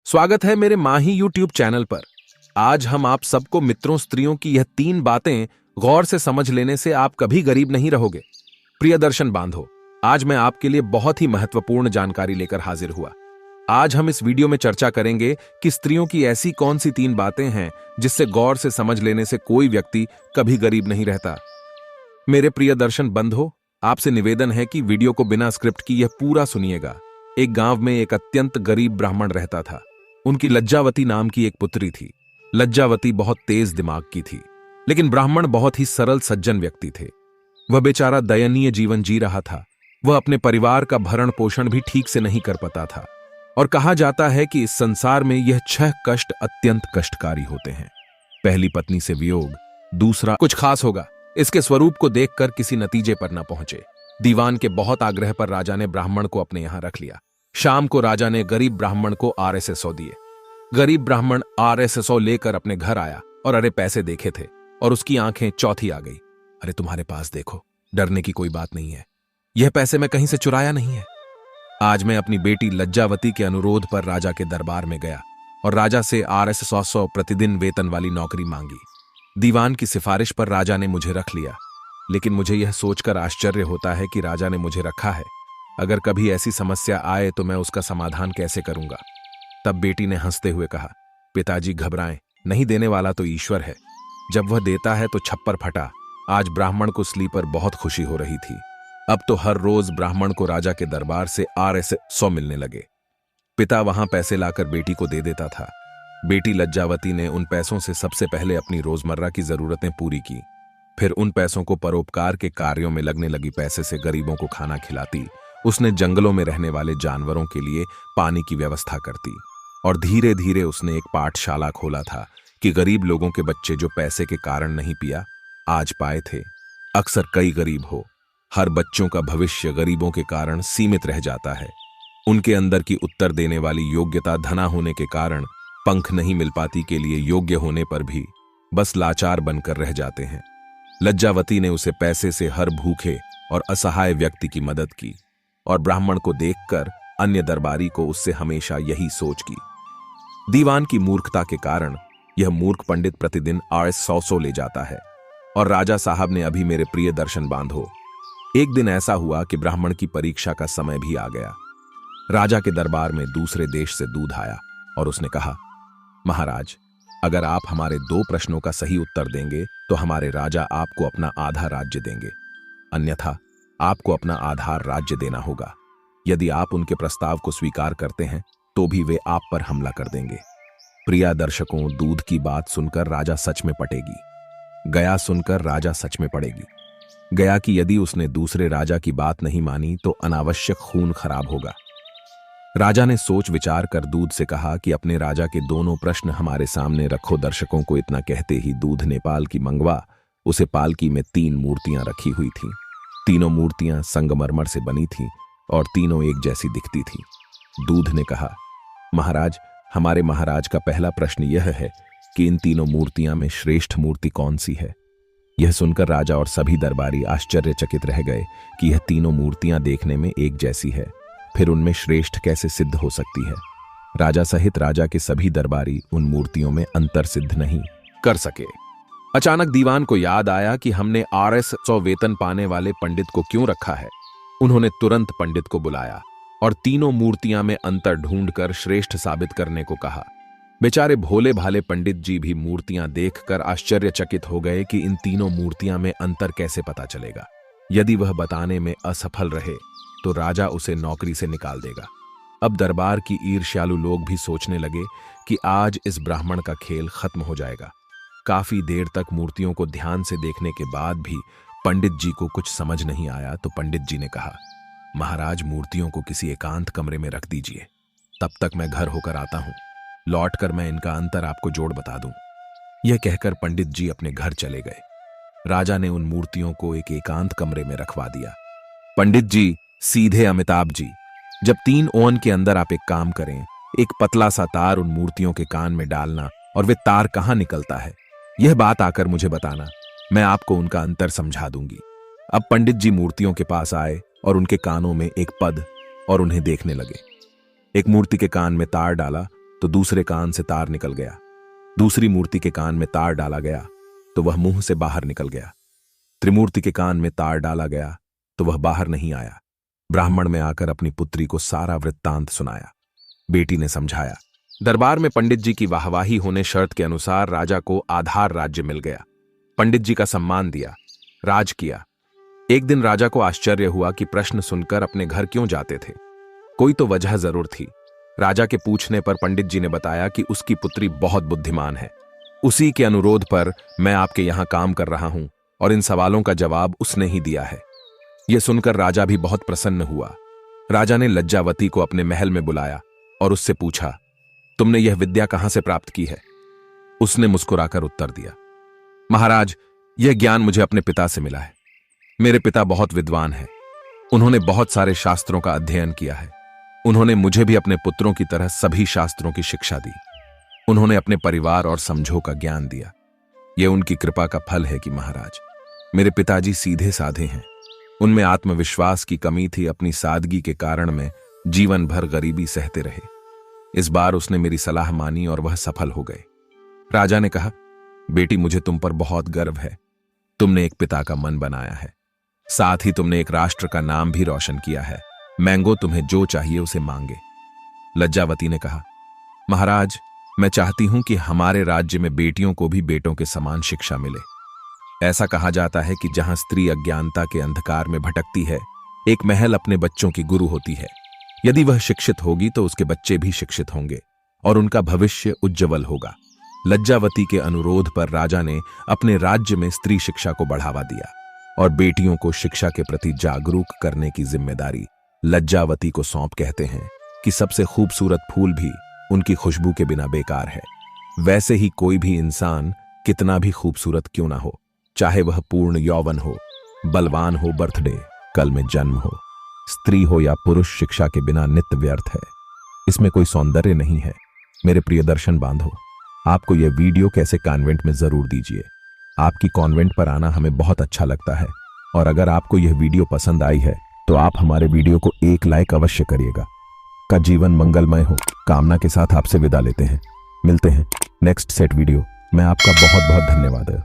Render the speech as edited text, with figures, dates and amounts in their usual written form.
स्वागत है मेरे माही यूट्यूब चैनल पर। आज हम आप सबको मित्रों स्त्रियों की यह 3 बातें गौर से समझ लेने से आप कभी गरीब नहीं रहोगे। प्रिय दर्शन बांधो, आज मैं आपके लिए बहुत ही महत्वपूर्ण जानकारी लेकर हाजिर हुआ। आज हम इस वीडियो में चर्चा करेंगे कि स्त्रियों की ऐसी कौन सी 3 बातें हैं जिससे गौर से समझ लेने से कोई व्यक्ति कभी गरीब नहीं रहता। मेरे प्रिय दर्शन बंधो, आपसे निवेदन है कि वीडियो को बिना स्क्रिप्ट की यह पूरा सुनिएगा। एक गांव में एक अत्यंत गरीब ब्राह्मण रहता था। उनकी लज्जावती नाम की एक पुत्री थी। लज्जावती बहुत तेज दिमाग की थी, लेकिन ब्राह्मण बहुत ही सरल सज्जन व्यक्ति थे। वह बेचारा दयनीय जीवन जी रहा था। वह अपने परिवार का भरण पोषण भी ठीक से नहीं कर पाता था, और कहा जाता है कि इस संसार में यह 6 कष्ट अत्यंत कष्टकारी होते हैं। पहली पत्नी से वियोग, दूसरा कुछ खास होगा। इसके स्वरूप को देखकर किसी नतीजे पर न पहुंचे। दीवान के बहुत आग्रह पर राजा ने ब्राह्मण को अपने यहां रख लिया। शाम को राजा ने गरीब ब्राह्मण को RSSO दिए। गरीब ब्राह्मण RSSO लेकर अपने घर आया और अरे पैसे देखे थे और उसकी आंखें चौथी आ गई। अरे तुम्हारे पास देखो, डरने की कोई बात नहीं है। यह पैसे मैं कहीं से चुराया नहीं है। आज मैं अपनी बेटी लज्जावती के अनुरोध पर राजा के दरबार में गया और राजा से RSSO प्रतिदिन वेतन वाली नौकरी मांगी। दीवान की सिफारिश पर राजा ने मुझे रख लिया, लेकिन मुझे यह सोचकर आश्चर्य होता है कि राजा ने मुझे रखा है। अगर कभी ऐसी समस्या आए तो मैं उसका समाधान कैसे करूंगा। तब बेटी ने हंसते हुए कहा, पिताजी घबराएं, नहीं देने वाला तो ईश्वर है। जब वह देता है तो छप्पर फटा। आज ब्राह्मण को स्लीपर बहुत खुशी हो रही थी। अब तो हर रोज ब्राह्मण को राजा के दरबार से RSSO मिलने लगे। पिता वहां पैसे लाकर बेटी को दे देता था। बेटी लज्जावती ने उन पैसों से सबसे पहले अपनी रोजमर्रा की जरूरतें पूरी की। फिर उन पैसों को परोपकार के कार्यों में लगने लगी। पैसे से गरीबों को खाना खिलाती, उसने जंगलों में रहने वाले जानवरों के लिए पानी की व्यवस्था करती, और धीरे धीरे उसने एक पाठशाला खोला था कि गरीब लोगों के बच्चे जो पैसे के कारण नहीं पिया, आज पाए थे। अक्सर कई गरीब हो, हर बच्चों का भविष्य गरीबों के कारण सीमित रह जाता है। उनके अंदर की उत्तर देने वाली योग्यता धना होने के कारण पंख नहीं मिल पाती के लिए योग्य होने पर भी बस लाचार बनकर रह जाते हैं। लज्जावती ने उसे पैसे से हर भूखे और असहाय व्यक्ति की मदद की, और ब्राह्मण को देखकर अन्य दरबारी को उससे हमेशा यही सोच की। दीवान की मूर्खता के कारण यह मूर्ख पंडित प्रतिदिन RSSO ले जाता है, और राजा साहब ने अभी मेरे प्रिय दर्शन बांधो। एक दिन ऐसा हुआ कि ब्राह्मण की परीक्षा का समय भी आ गया। राजा के दरबार में दूसरे देश से दूध आया और उसने कहा, महाराज, अगर आप हमारे 2 प्रश्नों का सही उत्तर देंगे तो हमारे राजा आपको अपना आधा राज्य देंगे, अन्यथा आपको अपना आधा राज्य देना होगा। यदि आप उनके प्रस्ताव को स्वीकार करते हैं तो भी वे आप पर हमला कर देंगे। प्रिय दर्शकों, दूध की बात सुनकर राजा सच में पटेगी। गया सुनकर राजा सच में पड़ेगी। गया कि यदि उसने दूसरे राजा की बात नहीं मानी तो अनावश्यक खून खराब होगा। राजा ने सोच विचार कर दूध से कहा कि अपने राजा के दोनों प्रश्न हमारे सामने रखो। दर्शकों को इतना कहते ही दूध ने पालकी मंगवा। उसे पालकी में 3 मूर्तियां रखी हुई थीं। तीनों मूर्तियां संगमरमर से बनी थीं और तीनों एक जैसी दिखती थीं। दूध ने कहा, महाराज, हमारे महाराज का पहला प्रश्न यह है कि इन तीनों मूर्तियां में श्रेष्ठ मूर्ति कौन सी है। यह सुनकर राजा और सभी दरबारी आश्चर्यचकित रह गए कि यह तीनों मूर्तियां देखने में एक जैसी है, फिर उनमें श्रेष्ठ कैसे सिद्ध हो सकती है। राजा सहित राजा के सभी दरबारी उन मूर्तियों में अंतर सिद्ध नहीं कर सके। अचानक दीवान को याद आया कि हमने RSSO वेतन पाने वाले पंडित को क्यों रखा है। उन्होंने तुरंत पंडित को बुलाया और तीनों मूर्तियां में अंतर ढूंढकर श्रेष्ठ साबित करने को कहा। बेचारे भोले भाले पंडित जी भी मूर्तियां देखकर आश्चर्यचकित हो गए कि इन तीनों मूर्तियां में अंतर कैसे पता चलेगा। यदि वह बताने में असफल रहे तो राजा उसे नौकरी से निकाल देगा। अब दरबार की ईर्ष्यालु लोग भी सोचने लगे कि आज इस ब्राह्मण का खेल खत्म हो जाएगा। काफी देर तक मूर्तियों को ध्यान से देखने के बाद भी पंडित जी को कुछ समझ नहीं आया तो पंडित जी ने कहा, महाराज, मूर्तियों को किसी एकांत कमरे में रख दीजिए, तब तक मैं घर होकर आता हूं। लौटकर मैं इनका अंतर आपको जोड़ बता दूं। यह कहकर पंडित जी अपने घर चले गए। राजा ने उन मूर्तियों को एक एकांत कमरे में रखवा दिया। पंडित जी सीधे अमिताभ जी, जब 3 ओवन के अंदर आप एक काम करें, एक पतला सा तार उन मूर्तियों के कान में डालना और वे तार कहां निकलता है, यह बात आकर मुझे बताना। मैं आपको उनका अंतर समझा दूंगी। अब पंडित जी मूर्तियों के पास आए और उनके कानों में एक पद और उन्हें देखने लगे। एक मूर्ति के कान में तार डाला तो दूसरे कान से तार निकल गया। दूसरी मूर्ति के कान में तार डाला गया तो वह मुंह से बाहर निकल गया। त्रिमूर्ति के कान में तार डाला गया तो वह बाहर नहीं आया। ब्राह्मण में आकर अपनी पुत्री को सारा वृत्तांत सुनाया। बेटी ने समझाया। दरबार में पंडित जी की वाहवाही होने शर्त के अनुसार राजा को आधार राज्य मिल गया। पंडित जी का सम्मान दिया, राज किया। एक दिन राजा को आश्चर्य हुआ कि प्रश्न सुनकर अपने घर क्यों जाते थे। कोई तो वजह जरूर थी। राजा के पूछने पर पंडित जी ने बताया कि उसकी पुत्री बहुत बुद्धिमान है। उसी के अनुरोध पर मैं आपके यहां काम कर रहा हूं और इन सवालों का जवाब उसने ही दिया है। यह सुनकर राजा भी बहुत प्रसन्न हुआ। राजा ने लज्जावती को अपने महल में बुलाया और उससे पूछा, तुमने यह विद्या कहां से प्राप्त की है? उसने मुस्कुराकर उत्तर दिया, महाराज, यह ज्ञान मुझे अपने पिता से मिला है। मेरे पिता बहुत विद्वान हैं। उन्होंने बहुत सारे शास्त्रों का अध्ययन किया है। उन्होंने मुझे भी अपने पुत्रों की तरह सभी शास्त्रों की शिक्षा दी। उन्होंने अपने परिवार और समझो का ज्ञान दिया। यह उनकी कृपा का फल है कि महाराज, मेरे पिताजी सीधे साधे हैं। उनमें आत्मविश्वास की कमी थी। अपनी सादगी के कारण में जीवन भर गरीबी सहते रहे। इस बार उसने मेरी सलाह मानी और वह सफल हो गए। राजा ने कहा, बेटी, मुझे तुम पर बहुत गर्व है। तुमने एक पिता का मन बनाया है, साथ ही तुमने एक राष्ट्र का नाम भी रोशन किया है। मैंगो तुम्हें जो चाहिए उसे मांगे। लज्जावती ने कहा, महाराज, मैं चाहती हूं कि हमारे राज्य में बेटियों को भी बेटों के समान शिक्षा मिले। ऐसा कहा जाता है कि जहां स्त्री अज्ञानता के अंधकार में भटकती है, एक महल अपने बच्चों की गुरु होती है। यदि वह शिक्षित होगी तो उसके बच्चे भी शिक्षित होंगे और उनका भविष्य उज्जवल होगा। लज्जावती के अनुरोध पर राजा ने अपने राज्य में स्त्री शिक्षा को बढ़ावा दिया और बेटियों को शिक्षा के प्रति जागरूक करने की जिम्मेदारी लज्जावती को सौंप कहते हैं कि सबसे खूबसूरत फूल भी उनकी खुशबू के बिना बेकार है। वैसे ही कोई भी इंसान कितना भी खूबसूरत क्यों ना हो, चाहे वह पूर्ण यौवन हो, बलवान हो, बर्थडे, कल में जन्म हो, स्त्री हो या पुरुष, शिक्षा के बिना नित्य व्यर्थ है। इसमें कोई सौंदर्य नहीं है। मेरे प्रिय दर्शन बांधो, आपको यह वीडियो कैसे कॉन्वेंट में जरूर दीजिए। आपकी कॉन्वेंट पर आना हमें बहुत अच्छा लगता है और अगर आपको यह वीडियो पसंद आई है तो आप हमारे वीडियो को एक लाइक अवश्य करिएगा। का जीवन मंगलमय हो कामना के साथ आपसे विदा लेते हैं। मिलते हैं नेक्स्ट सेट वीडियो में। आपका बहुत बहुत धन्यवाद है।